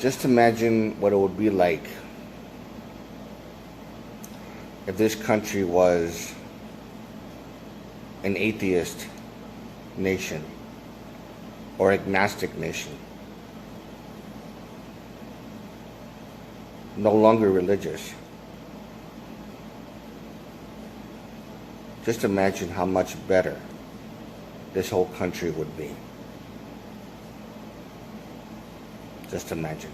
Just imagine what it would be like if this country was an atheist nation or agnostic nation, no longer religious. Just imagine how much better this whole country would be. Just imagine.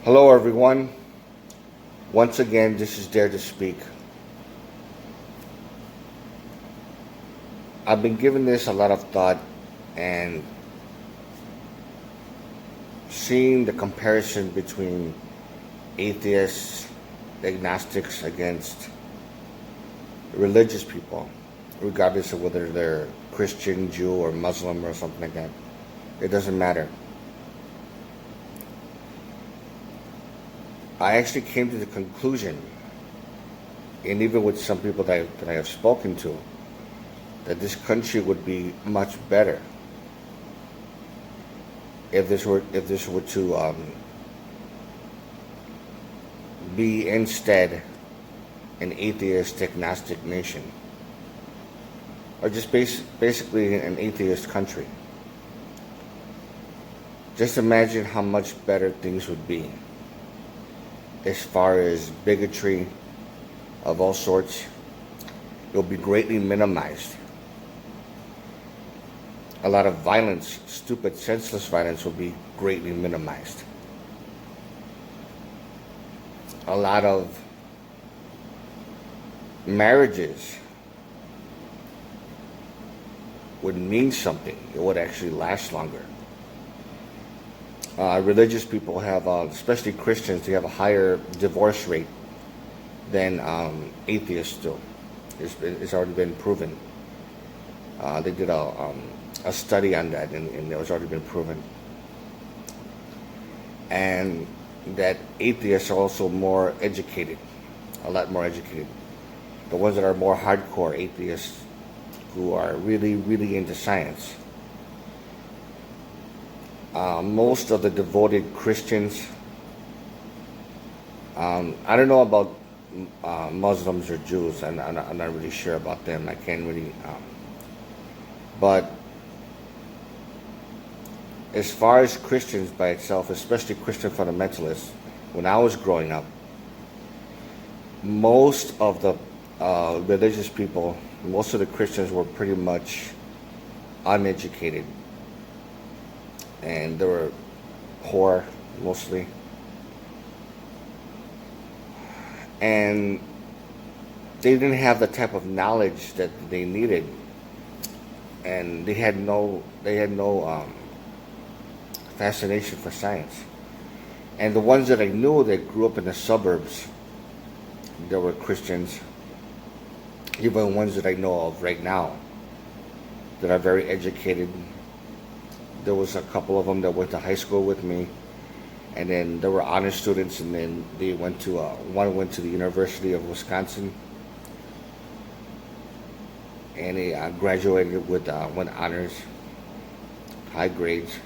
Hello everyone. Once again, this is Dare to Speak. I've been giving this a lot of thought and seeing the comparison between atheists, agnostics against religious people, regardless of whether they're Christian, Jew, or Muslim or something like that. It doesn't matter. I actually came to the conclusion, and even with some people that I have spoken to, that this country would be much better if this were to be instead an atheist agnostic nation, or just basically an atheist country. Just imagine how much better things would be as far as bigotry of all sorts. It will be greatly minimized. A lot of violence, stupid, senseless violence, will be greatly minimized. A lot of marriages would mean something. It would actually last longer. Religious people have, especially Christians, they have a higher divorce rate than atheists do. It's already been proven. They did a study on that, and it was already been proven. And that atheists are also more educated, a lot more educated. The ones that are more hardcore atheists, who are really, really into science. Most of the devoted Christians, I don't know about Muslims or Jews. I'm not really sure about them. I can't really, but as far as Christians by itself, especially Christian fundamentalists, when I was growing up, most of the religious people, most of the Christians were pretty much uneducated. And they were poor, mostly. And they didn't have the type of knowledge that they needed. And they had no fascination for science. And the ones that I knew that grew up in the suburbs, they were Christians. Even ones that I know of right now that are very educated. There was a couple of them that went to high school with me, and then there were honor students, and then they went to one went to the University of Wisconsin, and he graduated with honors, high grades.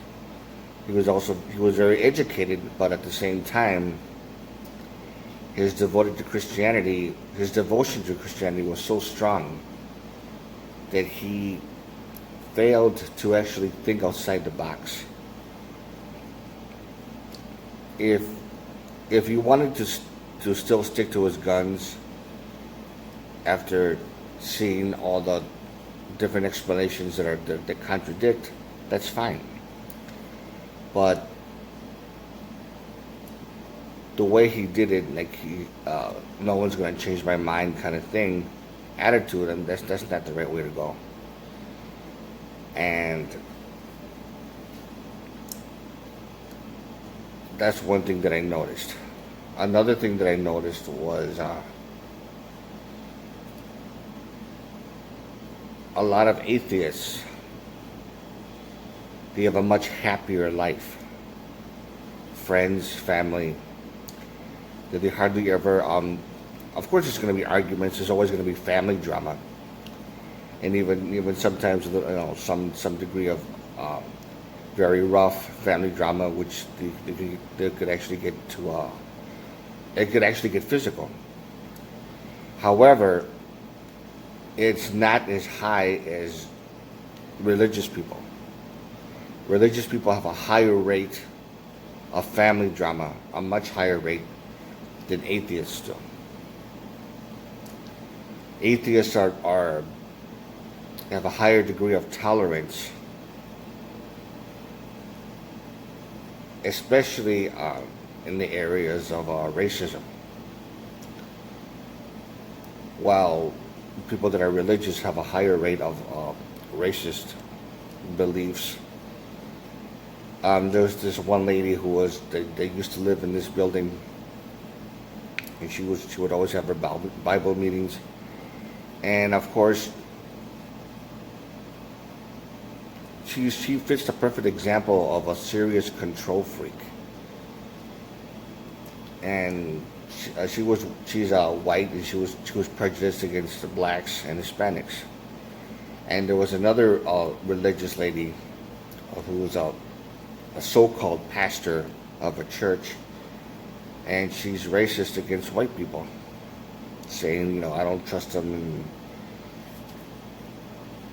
He was very educated, but at the same time, his his devotion to Christianity was so strong that he failed to actually think outside the box. If he wanted to still stick to his guns after seeing all the different explanations that contradict, that's fine. But the way he did it, like no one's going to change my mind kind of thing, attitude, and that's not the right way to go. And that's one thing that I noticed. Another thing that I noticed was a lot of atheists, they have a much happier life. Friends, family, that they hardly ever, of course there's going to be arguments, there's always going to be family drama, and even sometimes, some degree of very rough family drama, which they could actually get to, it could actually get physical. However, it's not as high as religious people. Religious people have a higher rate of family drama, a much higher rate than atheists do. Atheists have a higher degree of tolerance, especially in the areas of racism. While people that are religious have a higher rate of racist beliefs. There's this one lady who they used to live in this building, and she would always have her Bible meetings, and of course she fits the perfect example of a serious control freak. And she's white, and she was prejudiced against the blacks and Hispanics. And there was another religious lady who was a so-called pastor of a church, and she's racist against white people, saying, I don't trust them,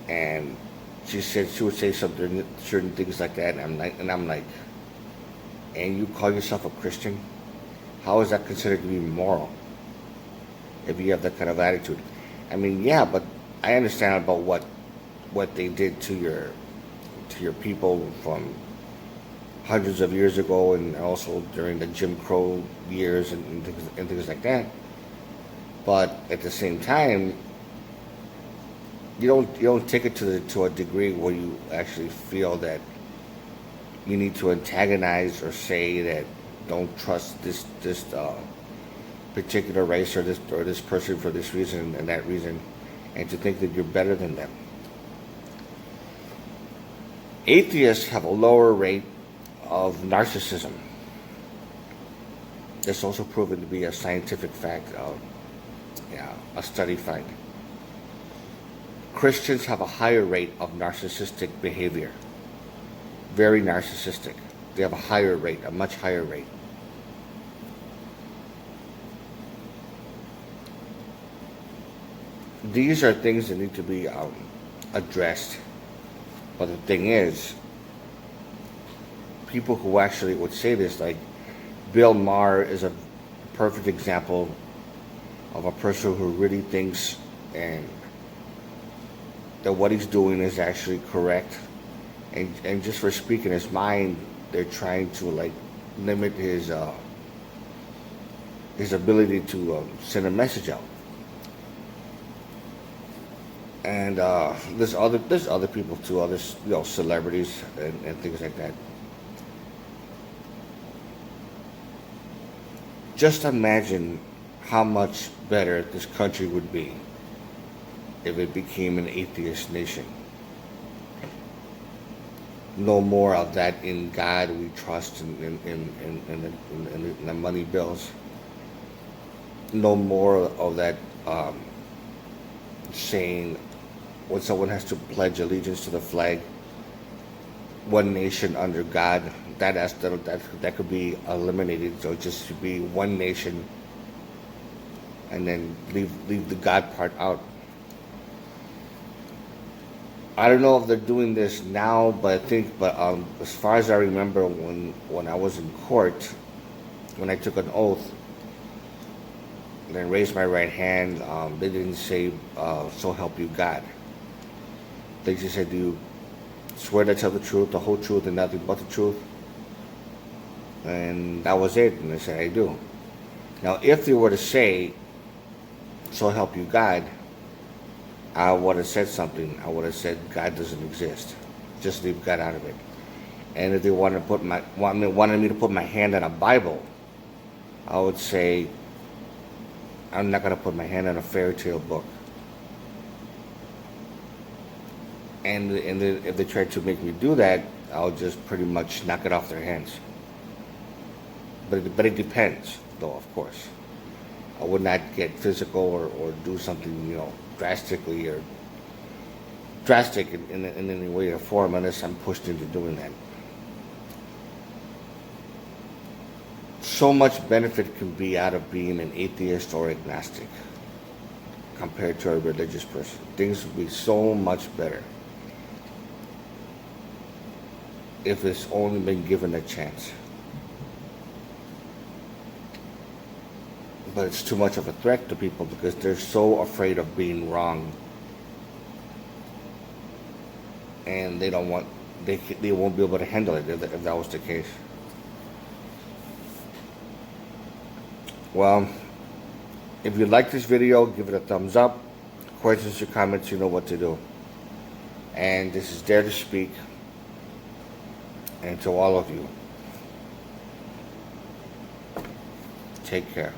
and she would say certain things like that, and I'm like, and you call yourself a Christian? How is that considered to be moral if you have that kind of attitude? I mean, yeah, but I understand about what they did to your people from hundreds of years ago, and also during the Jim Crow years and things like that. But at the same time, you don't take it to a degree where you actually feel that you need to antagonize or say that don't trust this particular race or this person for this reason and that reason, and to think that you're better than them. Atheists have a lower rate of narcissism. It's also proven to be a scientific fact, a study find. Christians have a higher rate of narcissistic behavior. Very narcissistic. They have a much higher rate. These are things that need to be addressed. But the thing is, people who actually would say this, like Bill Maher, is a perfect example of a person who really thinks and that what he's doing is actually correct, and just for speaking his mind, they're trying to limit his ability to send a message out. And there's other people too, other celebrities and things like that. Just imagine how much better this country would be if it became an atheist nation. No more of that "in God we trust" in the money bills. No more of that saying when someone has to pledge allegiance to the flag, "one nation under God." That could be eliminated. So it just should be one nation and then leave the God part out. I don't know if they're doing this now, but as far as I remember, when I was in court, when I took an oath, and then raised my right hand, they didn't say, "So help you God." They just said, "Do you swear to tell the truth, the whole truth, and nothing but the truth?" And that was it. And I said, "I do." Now, if they were to say, "So help you God," I would have said something. I would have said God doesn't exist. Just leave God out of it. And if they wanted me to put my hand on a Bible, I would say I'm not going to put my hand on a fairy tale book. And if they tried to make me do that, I'll just pretty much knock it off their hands. But it depends, though, of course. I would not get physical or do something, drastic in any way or form unless I'm pushed into doing that. So much benefit can be out of being an atheist or agnostic compared to a religious person. Things would be so much better if it's only been given a chance. But it's too much of a threat to people because they're so afraid of being wrong, and they won't be able to handle it if that was the case. Well, if you like this video, give it a thumbs up. Questions or comments, you know what to do. And this is Dare to Speak. And to all of you, take care.